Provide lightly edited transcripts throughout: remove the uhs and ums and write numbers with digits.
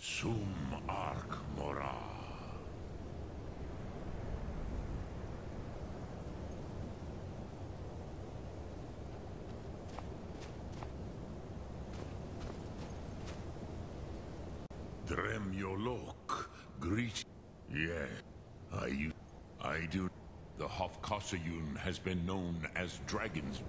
Sum arc mora. Dremyolok, Greek. Yeah, I do. The Hofkosayun has been known as dragons.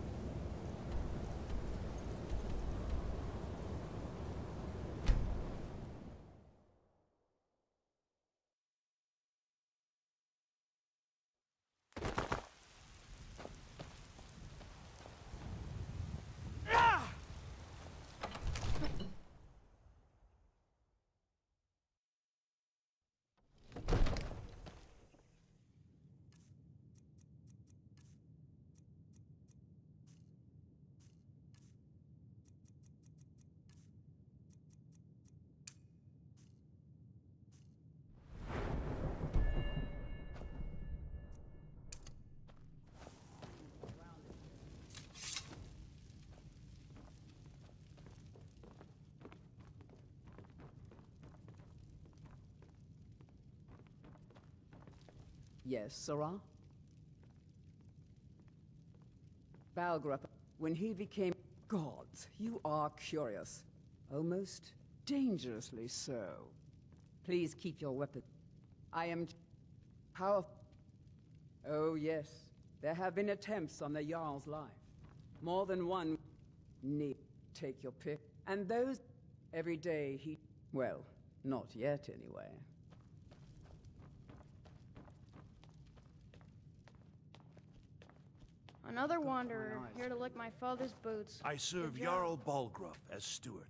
Yes, Sarah? Balgraf, when he became God, you are curious. Almost dangerously so. Please keep your weapon. I am powerful. Oh yes, there have been attempts on the Jarl's life. More than one need take your pick. And those every day he... well, not yet anyway. Another wanderer, here to lick my father's boots. I serve Jarl Balgraf as steward.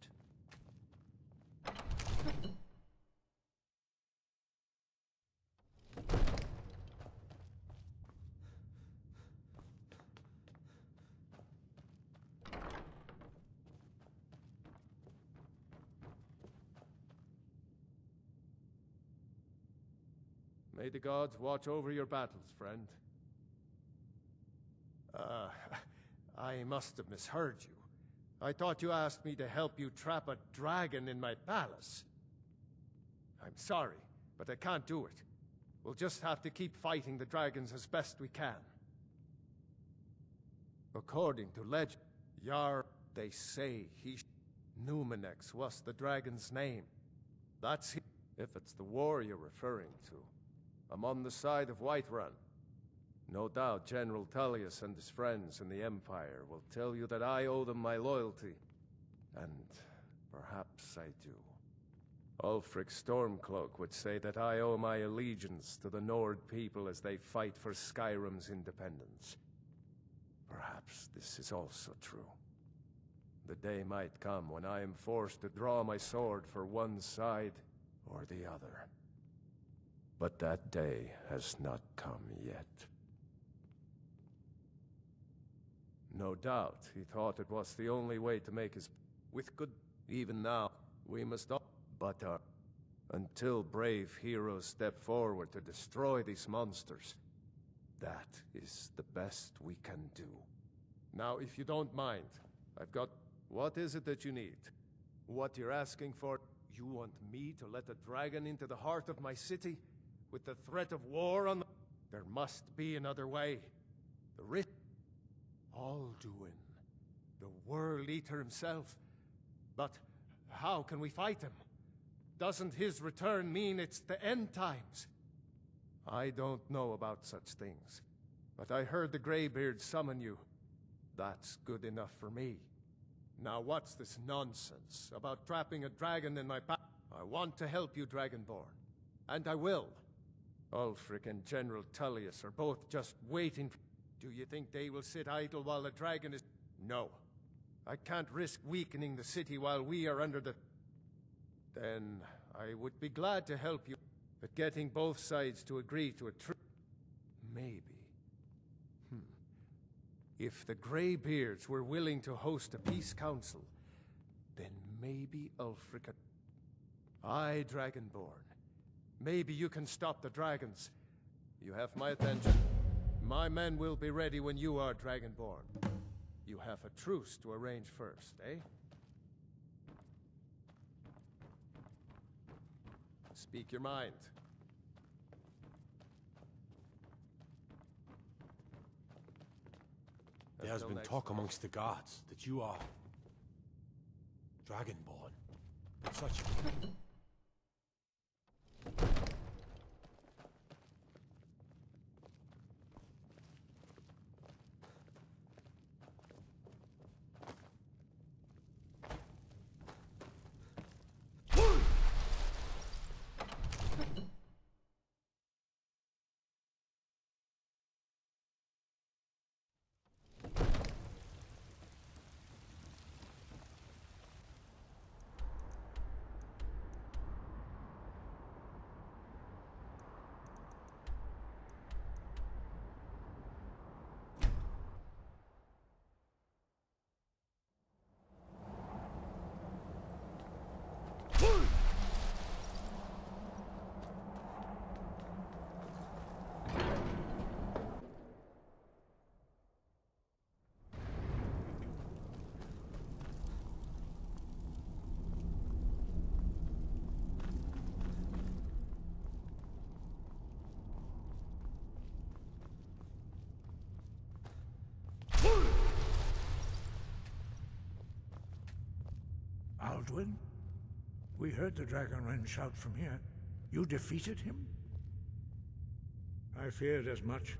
May the gods watch over your battles, friend. I must have misheard you. I thought you asked me to help you trap a dragon in my palace. I'm sorry, but I can't do it. We'll just have to keep fighting the dragons as best we can. According to legend, they say Numenex was the dragon's name. That's he. If it's the war you're referring to, I'm on the side of Whiterun. No doubt General Tullius and his friends in the Empire will tell you that I owe them my loyalty. And perhaps I do. Ulfric Stormcloak would say that I owe my allegiance to the Nord people as they fight for Skyrim's independence. Perhaps this is also true. The day might come when I am forced to draw my sword for one side or the other. But that day has not come yet. No doubt, he thought it was the only way to make his... with good... Even now, we must all... But, until brave heroes step forward to destroy these monsters, that is the best we can do. Now, if you don't mind, I've got... What is it that you need? What you're asking for? You want me to let a dragon into the heart of my city? With the threat of war on the... There must be another way. The rich... Alduin, the World Eater himself. But how can we fight him? Doesn't his return mean it's the end times? I don't know about such things, but I heard the Greybeard summon you. That's good enough for me. Now what's this nonsense about trapping a dragon in my path? I want to help you, Dragonborn. And I will. Ulfric and General Tullius are both just waiting. Do you think they will sit idle while the dragon is... No. I can't risk weakening the city while we are under the... Then I would be glad to help you. But getting both sides to agree to a truce... Maybe. If the Greybeards were willing to host a peace council, then maybe Ulfric... Aye, Dragonborn. Maybe you can stop the dragons. You have my attention. My men will be ready when you are, Dragonborn. You have a truce to arrange first, eh? Speak your mind. There has Until been next talk time. amongst the guards that you are Dragonborn. But such Alduin? We heard the Dragonren shout from here. You defeated him? I feared as much.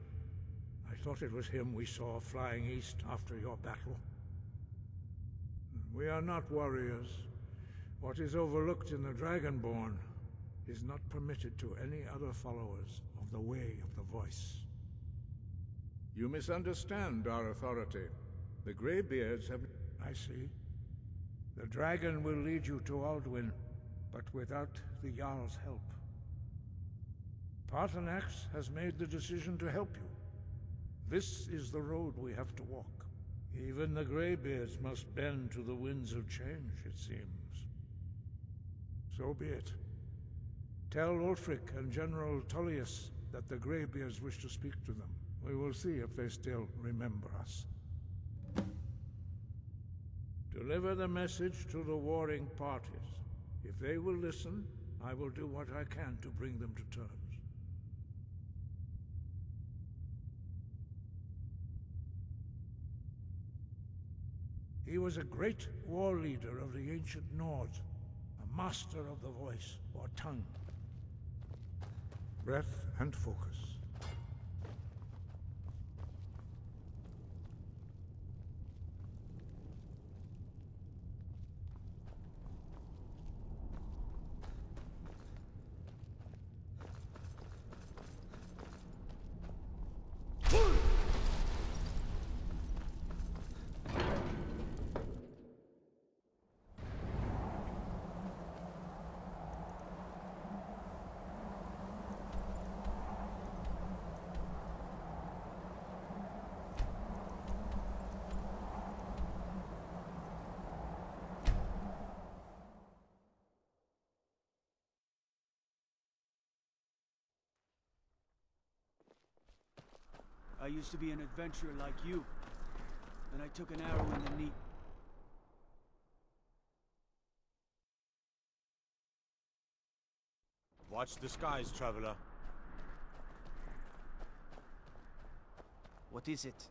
I thought it was him we saw flying east after your battle. We are not warriors. What is overlooked in the Dragonborn is not permitted to any other followers of the Way of the Voice. You misunderstand our authority. The Greybeards have... I see. The dragon will lead you to Alduin, but without the Jarl's help. Paarthurnax has made the decision to help you. This is the road we have to walk. Even the Greybeards must bend to the winds of change, it seems. So be it. Tell Ulfric and General Tullius that the Greybeards wish to speak to them. We will see if they still remember us. Deliver the message to the warring parties. If they will listen, I will do what I can to bring them to terms. He was a great war leader of the ancient Nords, a master of the voice, or tongue. Breath and focus. I used to be an adventurer like you. Then I took an arrow in the knee. watch the skies, traveler. What is it?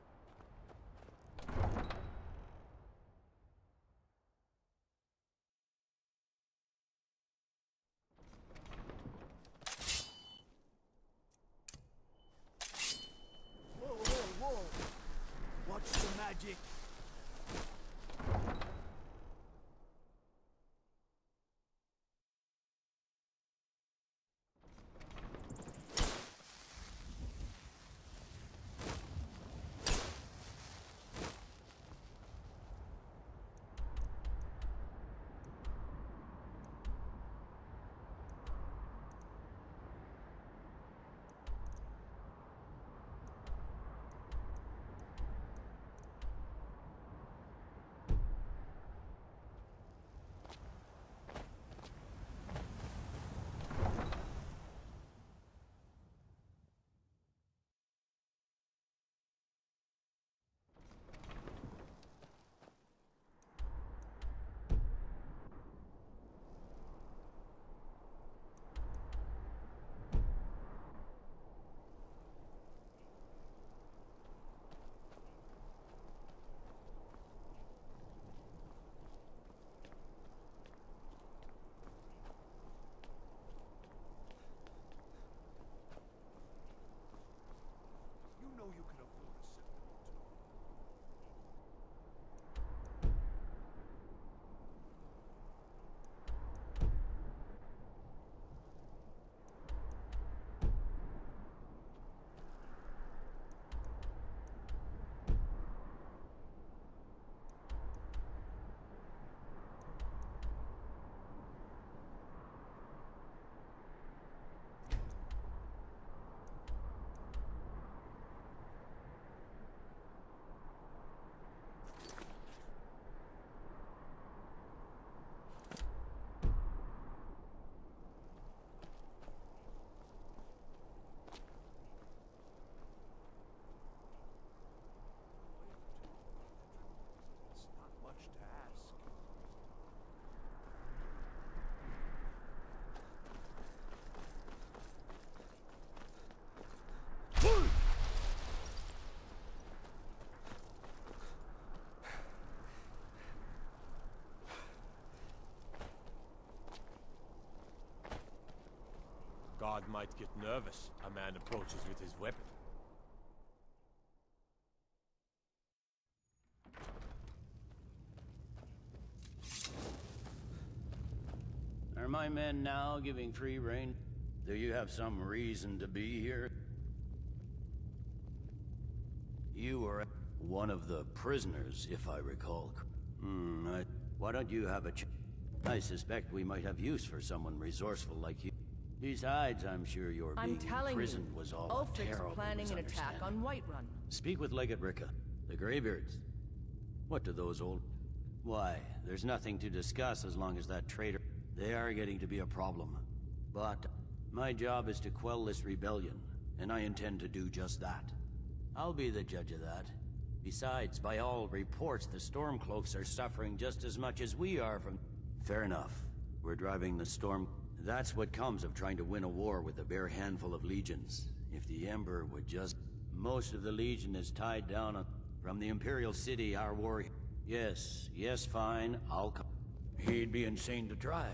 Whoa, whoa, whoa! Watch the magic! guard might get nervous. A man approaches with his weapon. Are my men now giving free rein? Do you have some reason to be here? You were one of the prisoners, if I recall. Why don't you have a I suspect we might have use for someone resourceful like you. Besides, I'm sure your being in prison was all a terrible planning an attack on Whiterun. Speak with Legate Ricka. The Greybeards. What do those old... Why, there's nothing to discuss as long as that traitor... They are getting to be a problem. But my job is to quell this rebellion, and I intend to do just that. I'll be the judge of that. Besides, by all reports, the Stormcloaks are suffering just as much as we are from... Fair enough. We're driving the Storm... That's what comes of trying to win a war with a bare handful of legions. If the Emperor would just... Most of the Legion is tied down on... From the Imperial City, our war... Yes, fine, I'll come. He'd be insane to try.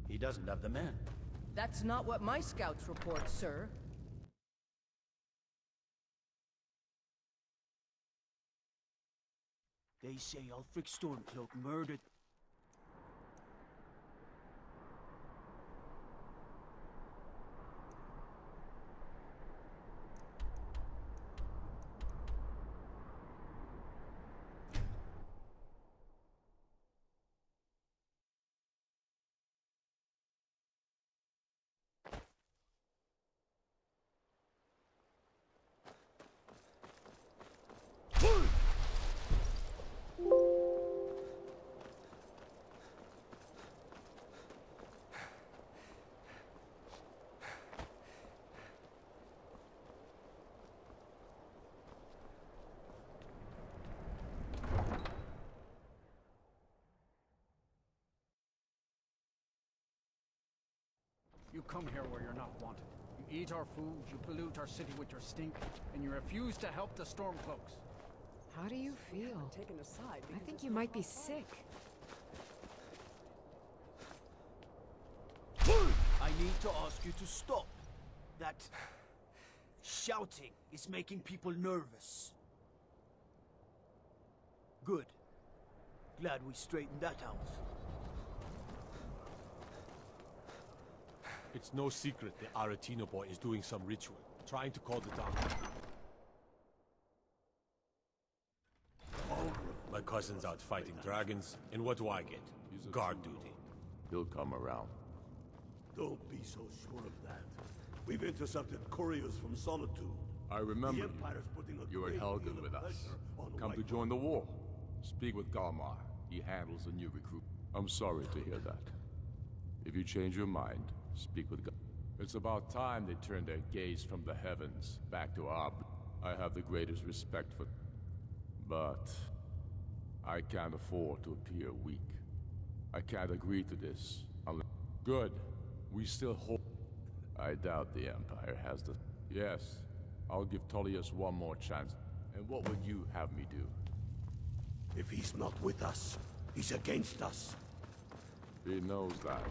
He doesn't have the men. That's not what my scouts report, sir. They say Ulfric Stormcloak murdered... You come here where you're not wanted. You eat our food, you pollute our city with your stink, and you refuse to help the Stormcloaks. How do you feel? Taken aside I think you might be sick. I need to ask you to stop. That... shouting is making people nervous. Good. Glad we straightened that out. It's no secret the Aretino boy is doing some ritual, trying to call the down. My cousin's out fighting dragons, and what do I get? Guard duty. He'll come around. Don't be so sure of that. We've intercepted couriers from Solitude. I remember you were at Helgen with us. Come to join the war. Speak with Galmar. He handles the new recruit. I'm sorry to hear that. If you change your mind, speak with God. It's about time they turned their gaze from the heavens back to our... I have the greatest respect for... But... I can't afford to appear weak. I can't agree to this unless... Good. We still hope... I doubt the Empire has the... Yes. I'll give Tullius one more chance. And what would you have me do? If he's not with us, he's against us. He knows that.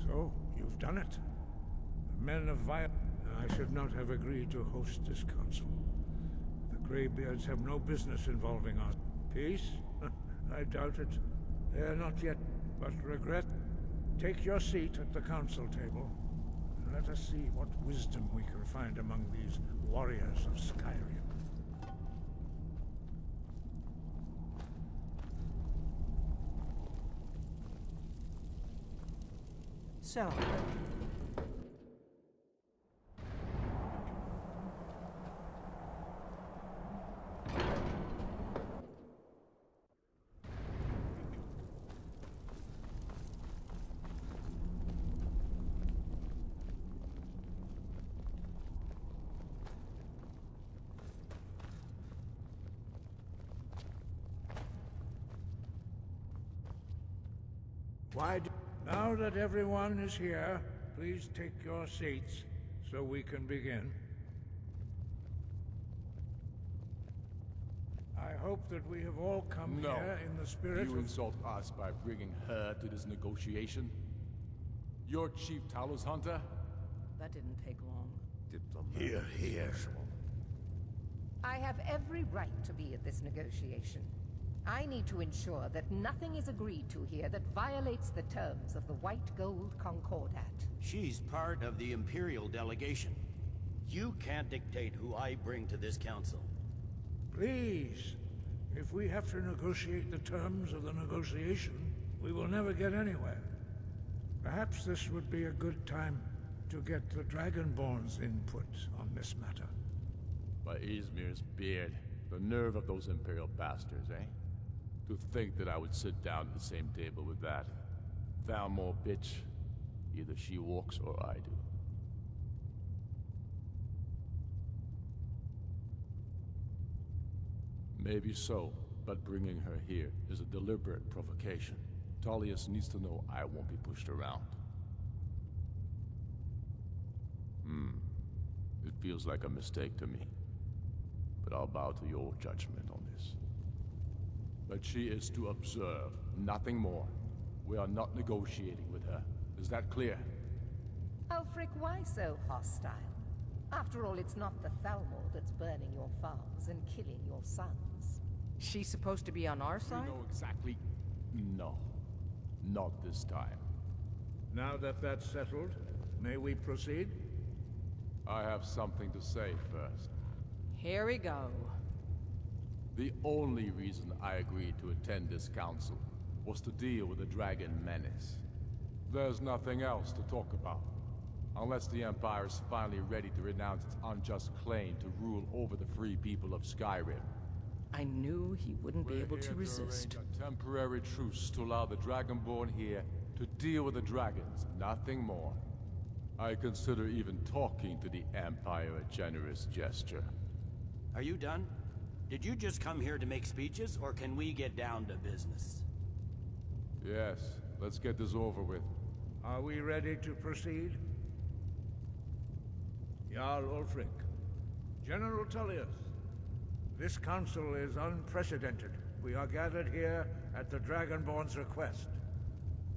So, you've done it. The men of Violet... I should not have agreed to host this council. The Greybeards have no business involving us. Peace? I doubt it. They are not yet, but regret. Take your seat at the council table, and let us see what wisdom we can find among these warriors of Skyrim. So, Now that everyone is here, please take your seats so we can begin. I hope that we have all come here in the spirit You insult us by bringing her to this negotiation? You're Chief Talos Hunter? That didn't take long. Here, here. I have every right to be at this negotiation. I need to ensure that nothing is agreed to here that violates the terms of the White Gold Concordat. She's part of the Imperial delegation. You can't dictate who I bring to this council. Please, if we have to negotiate the terms of the negotiation, we will never get anywhere. Perhaps this would be a good time to get the Dragonborn's input on this matter. By Izmir's beard, the nerve of those Imperial bastards, eh? To think that I would sit down at the same table with that Thalmor bitch. Either she walks or I do. Maybe so, but bringing her here is a deliberate provocation. Tullius needs to know I won't be pushed around. It feels like a mistake to me. But I'll bow to your judgment on this. But she is to observe, nothing more. We are not negotiating with her. Is that clear? Ulfric, why so hostile? After all, it's not the Thalmor that's burning your farms and killing your sons. She's supposed to be on our side? We know exactly... No. Not this time. Now that that's settled, may we proceed? I have something to say first. Here we go. The only reason I agreed to attend this council was to deal with the dragon menace. There's nothing else to talk about. Unless the Empire is finally ready to renounce its unjust claim to rule over the free people of Skyrim. I knew he wouldn't be able to resist. A temporary truce to allow the Dragonborn here to deal with the dragons, nothing more. I consider even talking to the Empire a generous gesture. Are you done? Did you just come here to make speeches, or can we get down to business? Yes, let's get this over with. Are we ready to proceed? Jarl Ulfric, General Tullius, this council is unprecedented. We are gathered here at the Dragonborn's request.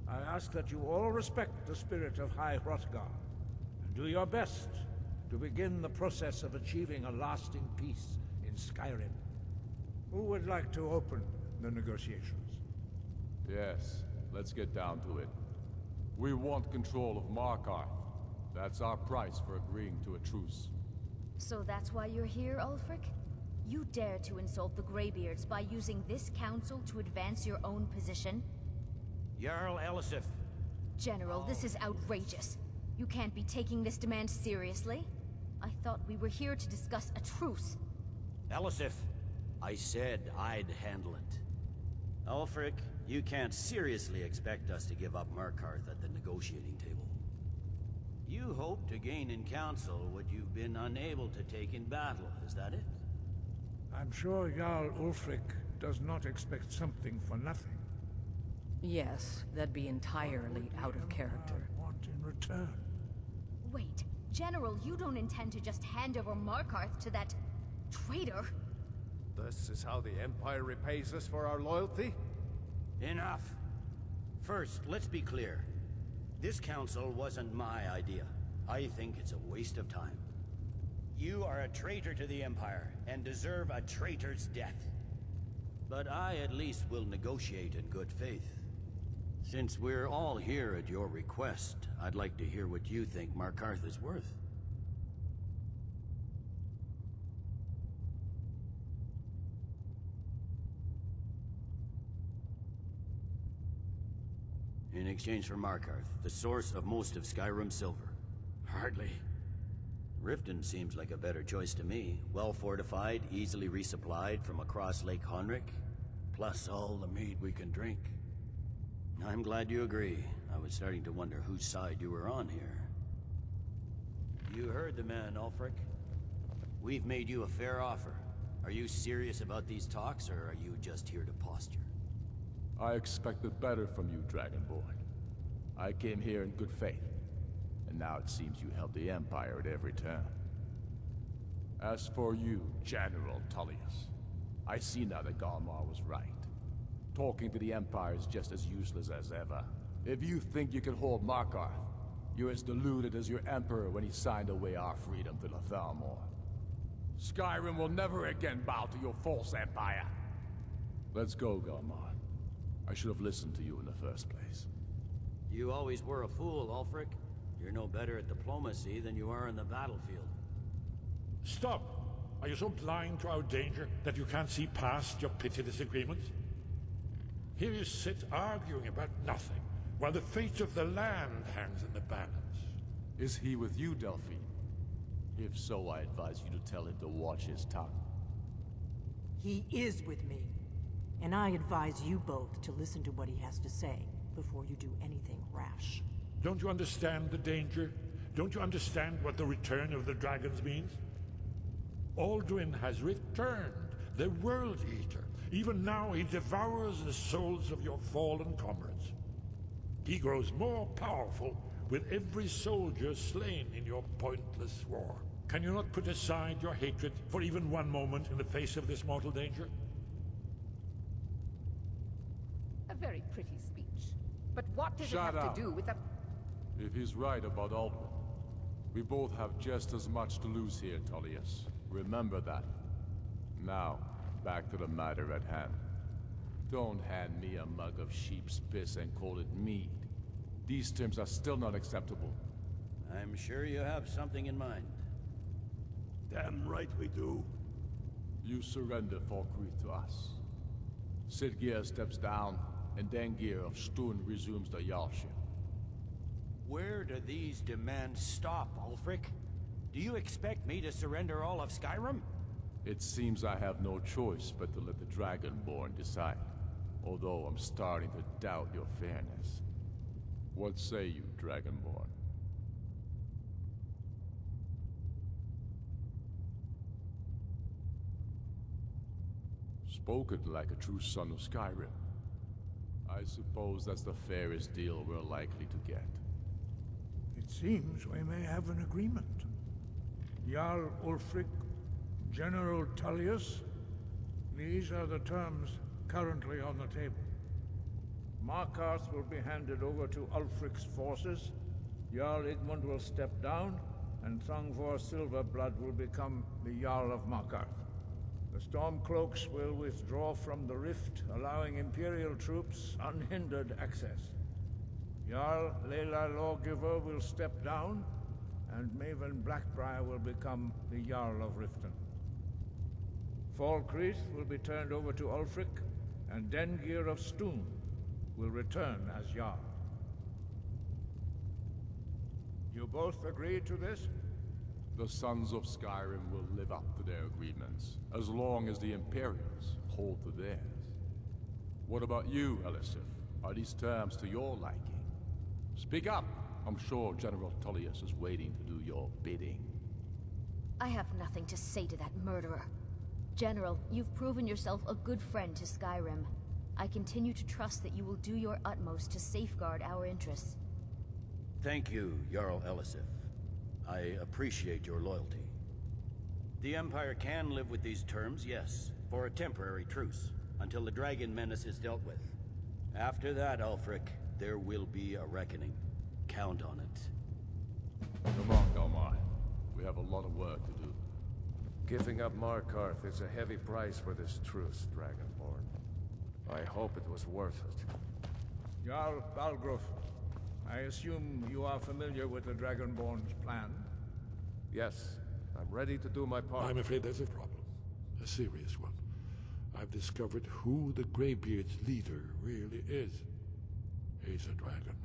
I ask that you all respect the spirit of High Hrothgar, and do your best to begin the process of achieving a lasting peace in Skyrim. Who would like to open the negotiations? Yes, let's get down to it. We want control of Markarth. That's our price for agreeing to a truce. So that's why you're here, Ulfric? You dare to insult the Greybeards by using this council to advance your own position? Jarl Elisif. General, this is outrageous. You can't be taking this demand seriously. I thought we were here to discuss a truce. Elisif, I said I'd handle it. Ulfric, you can't seriously expect us to give up Markarth at the negotiating table. You hope to gain in council what you've been unable to take in battle, is that it? I'm sure Jarl Ulfric does not expect something for nothing. Yes, that'd be entirely out of character. Want in return? Wait, General, you don't intend to just hand over Markarth to that traitor? This is how the Empire repays us for our loyalty? Enough. First, let's be clear. This council wasn't my idea. I think it's a waste of time. You are a traitor to the Empire, and deserve a traitor's death. But I at least will negotiate in good faith. Since we're all here at your request, I'd like to hear what you think Markarth is worth. In exchange for Markarth, the source of most of Skyrim's silver. Hardly. Riften seems like a better choice to me. Well fortified, easily resupplied from across Lake Honric, plus all the mead we can drink. I'm glad you agree. I was starting to wonder whose side you were on here. You heard the man, Ulfric. We've made you a fair offer. Are you serious about these talks, or are you just here to posture? I expected better from you, Dragonborn. I came here in good faith, and now it seems you help the Empire at every turn. As for you, General Tullius, I see now that Galmar was right. Talking to the Empire is just as useless as ever. If you think you can hold Markarth, you're as deluded as your Emperor when he signed away our freedom to the Thalmor. Skyrim will never again bow to your false empire. Let's go, Galmar. I should have listened to you in the first place. You always were a fool, Ulfric. You're no better at diplomacy than you are in the battlefield. Stop! Are you so blind to our danger that you can't see past your petty disagreements? Here you sit arguing about nothing, while the fate of the land hangs in the balance. Is he with you, Delphine? If so, I advise you to tell him to watch his tongue. He is with me, and I advise you both to listen to what he has to say before you do anything rash. Don't you understand the danger? Don't you understand what the return of the dragons means? Alduin has returned, the World Eater. Even now he devours the souls of your fallen comrades. He grows more powerful with every soldier slain in your pointless war. Can you not put aside your hatred for even one moment in the face of this mortal danger? A very pretty speech. But what does Shut it have up. to do with the... If he's right about Alduin, we both have just as much to lose here, Tullius. Remember that. Now, back to the matter at hand. Don't hand me a mug of sheep's piss and call it mead. These terms are still not acceptable. I'm sure you have something in mind. Damn right we do. You surrender Falkreath to us. Sidgeir steps down, and Dengir of Stun resumes the Jarlship. Where do these demands stop, Ulfric? Do you expect me to surrender all of Skyrim? It seems I have no choice but to let the Dragonborn decide. Although I'm starting to doubt your fairness. What say you, Dragonborn? Spoken like a true son of Skyrim. I suppose that's the fairest deal we're likely to get. It seems we may have an agreement. Jarl Ulfric, General Tullius, these are the terms currently on the table. Markarth will be handed over to Ulfric's forces, Jarl Igmund will step down, and Thongvor Silverblood will become the Jarl of Markarth. The Stormcloaks will withdraw from the rift, allowing Imperial troops unhindered access. Jarl Leila Lawgiver will step down, and Maven Blackbriar will become the Jarl of Riften. Falkreath will be turned over to Ulfric, and Dengir of Stun will return as Jarl. You both agree to this? The Sons of Skyrim will live up to their agreements, as long as the Imperials hold to theirs. What about you, Elisif? Are these terms to your liking? Speak up! I'm sure General Tullius is waiting to do your bidding. I have nothing to say to that murderer. General, you've proven yourself a good friend to Skyrim. I continue to trust that you will do your utmost to safeguard our interests. Thank you, Jarl Elisif. I appreciate your loyalty. The Empire can live with these terms, yes, for a temporary truce, until the dragon menace is dealt with. After that, Ulfric, there will be a reckoning. Count on it. Come on, Galmar. We have a lot of work to do. Giving up Markarth is a heavy price for this truce, Dragonborn. I hope it was worth it. Jarl Balgruuf, I assume you are familiar with the Dragonborn's plan? Yes, I'm ready to do my part. I'm afraid there's a problem. A serious one. I've discovered who the Greybeard's leader really is. He's a dragon.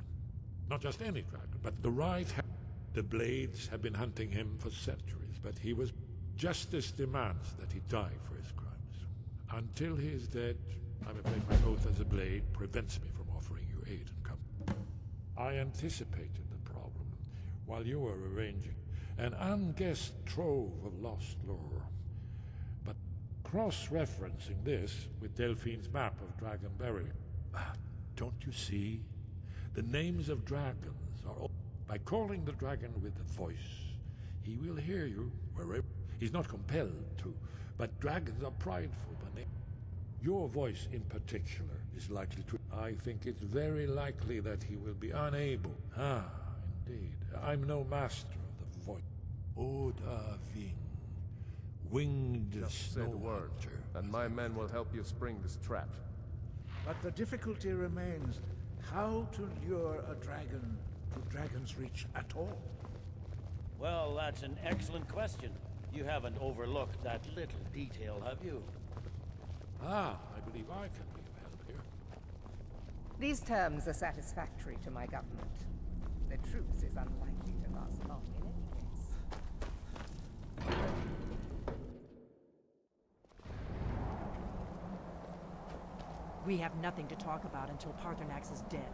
Not just any dragon, but the right hand. The Blades have been hunting him for centuries, but he was... Justice demands that he die for his crimes. Until he is dead, I'm afraid my oath as a Blade prevents me from offering you aid and comfort. I anticipated the problem while you were arranging an unguessed trove of lost lore. But cross-referencing this with Delphine's map of Dragonberry, don't you see? The names of dragons are all... By calling the dragon with the voice, he will hear you wherever... He's not compelled to, but dragons are prideful when they... Your voice in particular is likely to... I think it's very likely that he will be unable... Ah, indeed. I'm no master of the voice. Oda Ving. Winged Just say the word, and my men will help you spring this trap. But the difficulty remains how to lure a dragon to Dragon's Reach at all. Well, that's an excellent question. You haven't overlooked that little detail, have you? Ah, I believe I can be of help here. These terms are satisfactory to my government. The truce is unlikely to last long in any case. We have nothing to talk about until Parthenax is dead.